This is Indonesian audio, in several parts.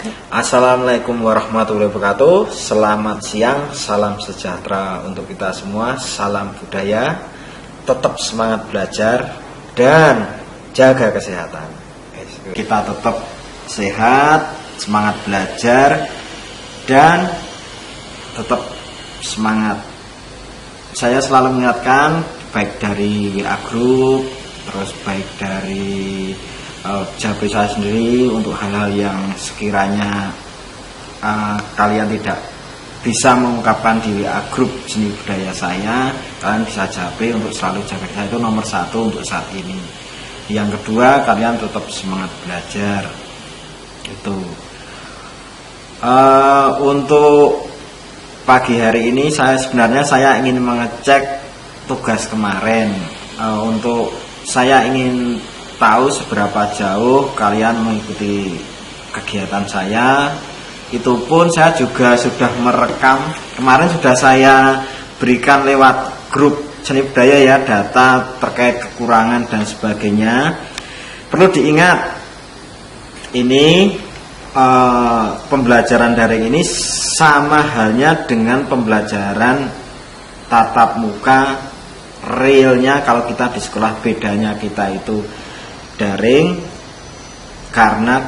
Assalamualaikum warahmatullahi wabarakatuh. Selamat siang, salam sejahtera untuk kita semua. Salam budaya, tetap semangat belajar dan jaga kesehatan. Kita tetap sehat, semangat belajar dan tetap semangat. Saya selalu mengingatkan, baik dari WA Group, terus baik dari Jabri saya sendiri, untuk hal-hal yang sekiranya kalian tidak bisa mengungkapkan di WA Group Seni Budaya saya, kalian bisa Jabri untuk selalu jaga saya. Itu nomor 1 untuk saat ini. Yang kedua, kalian tetap semangat belajar. Itu untuk pagi hari ini saya ingin mengecek tugas kemarin. Untuk saya ingin tahu seberapa jauh kalian mengikuti kegiatan saya. Itu pun saya juga sudah merekam. Kemarin sudah saya berikan lewat grup Seni Budaya ya, data terkait kekurangan dan sebagainya. Perlu diingat, ini pembelajaran daring ini sama halnya dengan pembelajaran tatap muka realnya kalau kita di sekolah. Bedanya kita itu daring karena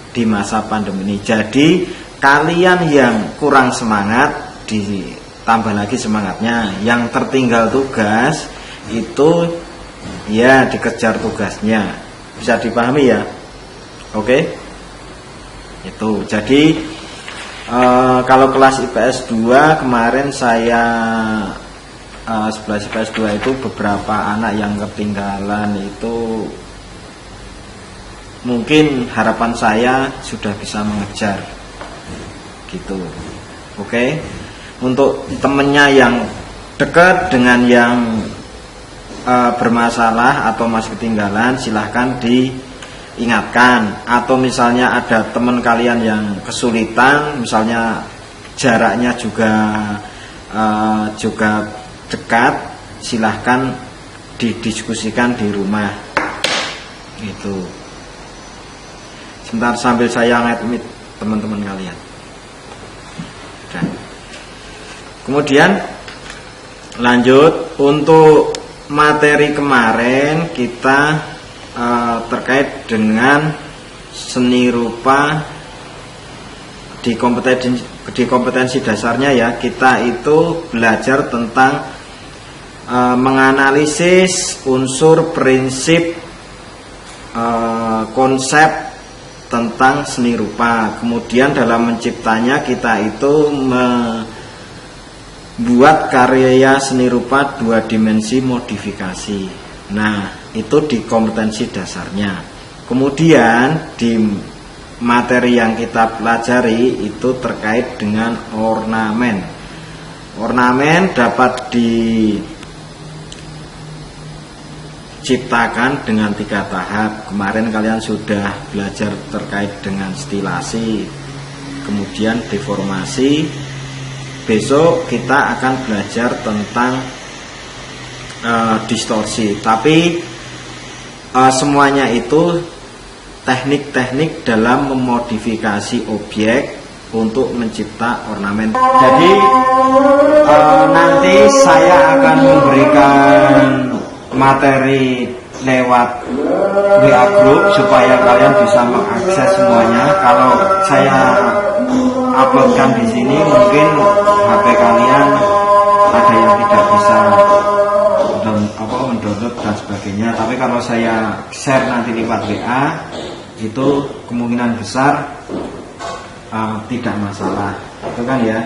di masa pandemi ini. Jadi kalian yang kurang semangat, ditambah lagi semangatnya. Yang tertinggal tugas itu ya dikejar tugasnya. Bisa dipahami ya? Oke? Itu. Jadi kalau kelas IPS 2 kemarin saya 11 IPS 2 itu beberapa anak yang ketinggalan itu, mungkin harapan saya sudah bisa mengejar gitu. Oke. Untuk temennya yang dekat dengan yang bermasalah atau masih ketinggalan, silahkan diingatkan. Atau misalnya ada teman kalian yang kesulitan, misalnya jaraknya juga dekat, silahkan didiskusikan di rumah gitu. Sebentar sambil saya nge-admit teman-teman kalian. Dan kemudian lanjut untuk materi kemarin kita terkait dengan seni rupa di kompetensi dasarnya ya. Kita itu belajar tentang menganalisis unsur, prinsip, konsep tentang seni rupa. Kemudian dalam menciptanya kita itu membuat karya seni rupa 2 dimensi modifikasi. Nah, itu di kompetensi dasarnya. Kemudian di materi yang kita pelajari itu terkait dengan ornamen. Ornamen dapat diciptakan dengan 3 tahap. Kemarin kalian sudah belajar terkait dengan stilasi, kemudian deformasi. Besok kita akan belajar tentang distorsi. Tapi semuanya itu teknik-teknik dalam memodifikasi objek untuk mencipta ornamen. Jadi nanti saya akan memberikan materi lewat WA Group supaya kalian bisa mengakses semuanya. Kalau saya uploadkan di sini, mungkin HP kalian ada yang tidak bisa mendownload dan sebagainya. Tapi kalau saya share nanti lewat WA, itu kemungkinan besar tidak masalah. Itu kan ya,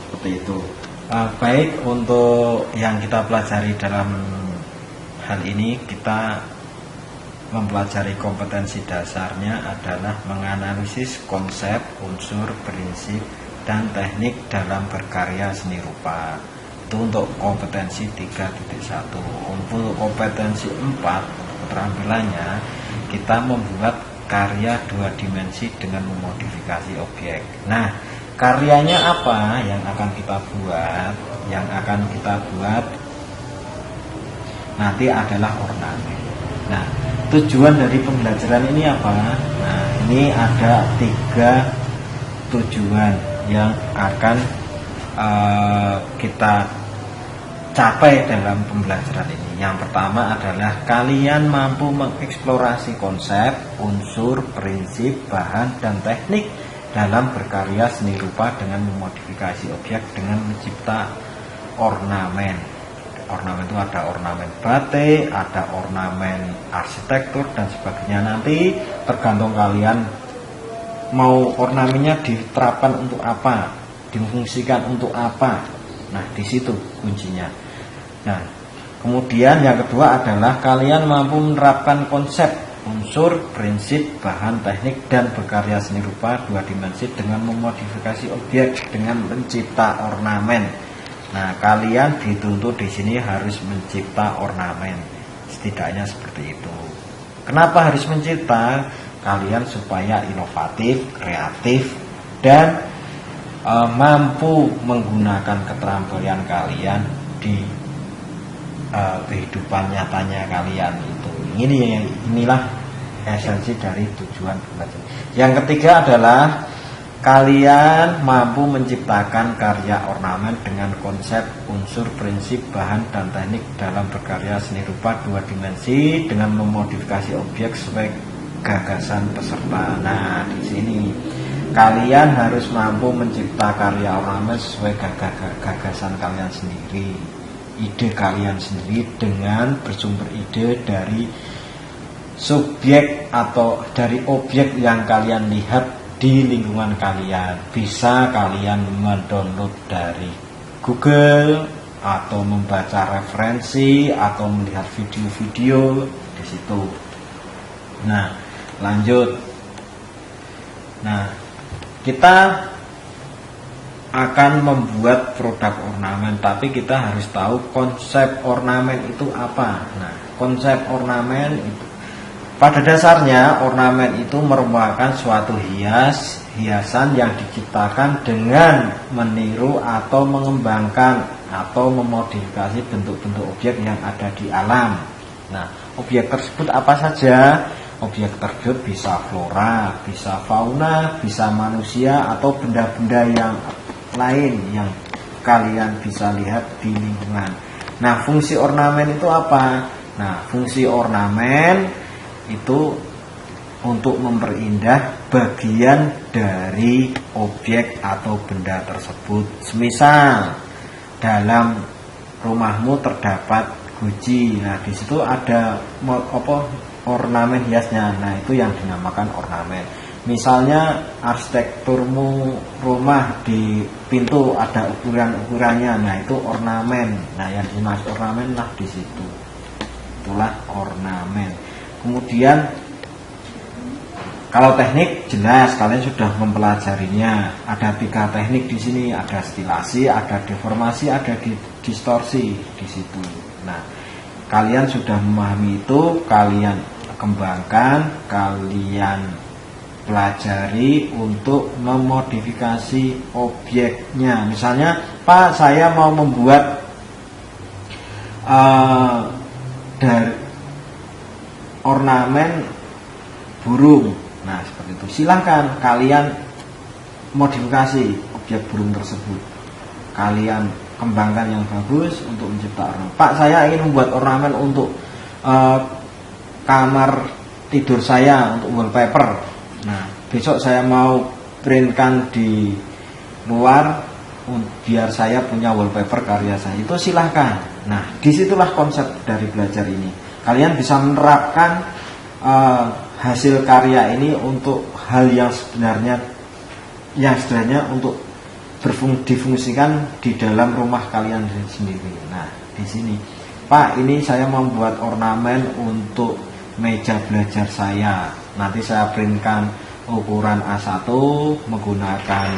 seperti itu. Baik, untuk yang kita pelajari dalam hal ini, kita mempelajari kompetensi dasarnya adalah menganalisis konsep, unsur, prinsip, dan teknik dalam berkarya seni rupa. Itu untuk kompetensi 3.1. Untuk kompetensi 4, keterampilannya, kita membuat karya 2 dimensi dengan memodifikasi objek. Nah, karyanya apa yang akan kita buat? Yang akan kita buat nanti adalah ornamen. Nah, tujuan dari pembelajaran ini apa? Nah, Ini ada 3 tujuan yang akan kita capai dalam pembelajaran ini. Yang pertama adalah kalian mampu mengeksplorasi konsep, unsur, prinsip, bahan, dan teknik dalam berkarya seni rupa dengan memodifikasi objek dengan mencipta ornamen. Ornamen itu ada ornamen batik, ada ornamen arsitektur dan sebagainya. Nanti tergantung kalian mau ornamennya diterapkan untuk apa, difungsikan untuk apa. Nah, di situ kuncinya. Nah, kemudian yang kedua adalah kalian mampu menerapkan konsep, unsur, prinsip, bahan, teknik, dan berkarya seni rupa 2 dimensi dengan memodifikasi objek dengan mencipta ornamen. Nah, kalian dituntut di sini harus mencipta ornamen, setidaknya seperti itu. Kenapa harus mencipta? Kalian supaya inovatif, kreatif, dan mampu menggunakan keterampilan kalian di kehidupan nyatanya kalian itu. Inilah esensi dari tujuan belajar. Yang ketiga adalah kalian mampu menciptakan karya ornamen dengan konsep, unsur, prinsip, bahan, dan teknik dalam berkarya seni rupa 2 dimensi dengan memodifikasi objek sesuai gagasan peserta. Nah, di sini kalian harus mampu mencipta karya ornamen sesuai gagasan kalian sendiri, ide kalian sendiri, dengan bersumber ide dari subjek atau dari objek yang kalian lihat di lingkungan kalian. Bisa kalian mendownload dari Google atau membaca referensi atau melihat video-video di situ. Nah, lanjut. Nah, kita akan membuat produk ornamen, tapi kita harus tahu konsep ornamen itu apa. Nah, konsep ornamen itu pada dasarnya ornamen itu merupakan suatu hiasan yang diciptakan dengan meniru atau mengembangkan atau memodifikasi bentuk-bentuk objek yang ada di alam. Nah, objek tersebut apa saja? Objek tersebut bisa flora, bisa fauna, bisa manusia, atau benda-benda yang lain yang kalian bisa lihat di lingkungan. Nah, fungsi ornamen itu apa? Nah, fungsi ornamen itu untuk memperindah bagian dari objek atau benda tersebut. Semisal dalam rumahmu terdapat guci. Nah, di situ ada ornamen hiasnya. Nah, itu yang dinamakan ornamen. Misalnya arsitekturmu rumah di pintu ada ukuran-ukurannya. Nah, itu ornamen. Nah, yang dimaksud ornamen lah di situ. Itulah ornamen. Kemudian kalau teknik jelas kalian sudah mempelajarinya. Ada 3 teknik di sini, ada stilasi, ada deformasi, ada distorsi di situ. Nah, kalian sudah memahami itu, kalian kembangkan, kalian pelajari untuk memodifikasi objeknya. Misalnya, Pak, saya mau membuat dari ornamen burung. Nah, seperti itu. Silahkan kalian modifikasi objek burung tersebut. Kalian kembangkan yang bagus untuk mencipta ornamen. Pak, saya ingin membuat ornamen untuk kamar tidur saya, untuk wallpaper. Nah, besok saya mau printkan di luar biar saya punya wallpaper karya saya. Itu silahkan. Nah, disitulah konsep dari belajar ini. Kalian bisa menerapkan hasil karya ini untuk hal yang sebenarnya untuk difungsikan di dalam rumah kalian sendiri. Nah, di sini, Pak, ini saya membuat ornamen untuk meja belajar saya. Nanti saya printkan ukuran A1 menggunakan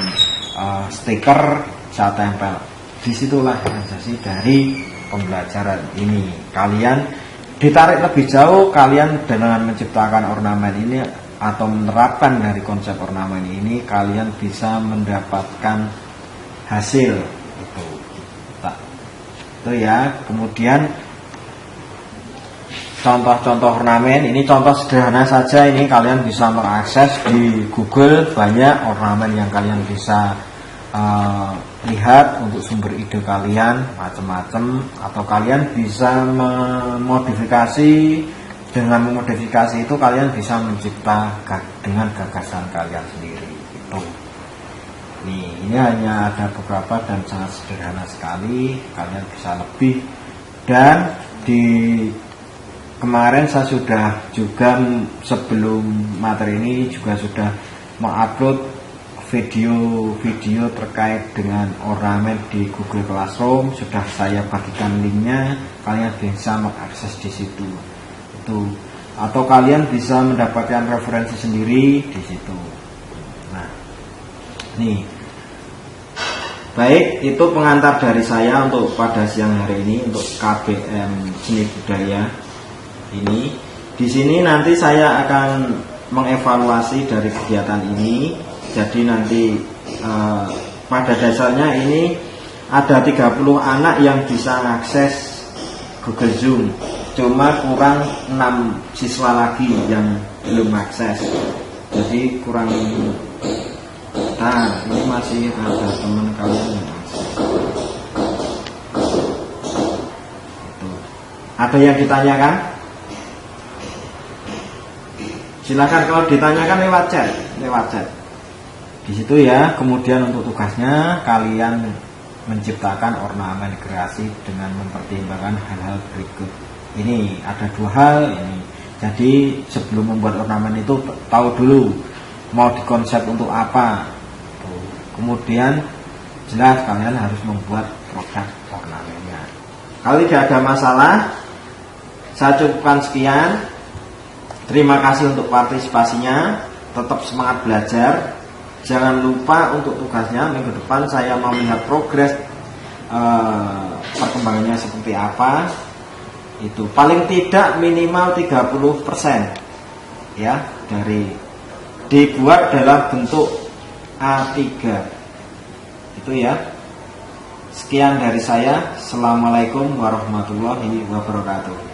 stiker, saya tempel. Disitulah esensi dari pembelajaran ini. Kalian ditarik lebih jauh, kalian dengan menciptakan ornamen ini atau menerapkan dari konsep ornamen ini, kalian bisa mendapatkan hasil itu ya. Kemudian contoh-contoh ornamen. Ini contoh sederhana saja, ini kalian bisa mengakses di Google, banyak ornamen yang kalian bisa lihat untuk sumber ide kalian macam-macam, atau kalian bisa memodifikasi. Dengan memodifikasi itu kalian bisa mencipta dengan gagasan kalian sendiri itu. Ini hanya ada beberapa dan sangat sederhana sekali, kalian bisa lebih. Dan di kemarin saya sudah juga, sebelum materi ini juga sudah mengupload video-video terkait dengan ornamen di Google Classroom, sudah saya bagikan linknya, kalian bisa mengakses di situ itu, atau kalian bisa mendapatkan referensi sendiri di situ. Nah, nih, baik, itu pengantar dari saya untuk pada siang hari ini untuk KBM Seni Budaya ini. Di sini nanti saya akan mengevaluasi dari kegiatan ini. Jadi nanti pada dasarnya ini ada 30 anak yang bisa akses Google Zoom. Cuma kurang 6 siswa lagi yang belum akses. Jadi kurang. Nah, ini masih ada teman kalian yang akses. Itu. Ada yang ditanyakan? Silakan, kalau ditanyakan lewat chat. Di situ ya. Kemudian untuk tugasnya kalian menciptakan ornamen kreasi dengan mempertimbangkan hal-hal berikut. Ini ada 2 hal ini. Jadi sebelum membuat ornamen itu tahu dulu mau dikonsep untuk apa. Kemudian jelas kalian harus membuat produk ornamennya. Kalau tidak ada masalah, saya cukupkan sekian. Terima kasih untuk partisipasinya. Tetap semangat belajar. Jangan lupa untuk tugasnya minggu depan saya mau melihat progres perkembangannya seperti apa. Itu paling tidak minimal 30% ya, dari dibuat dalam bentuk A3 itu ya. Sekian dari saya. Assalamualaikum warahmatullahi wabarakatuh.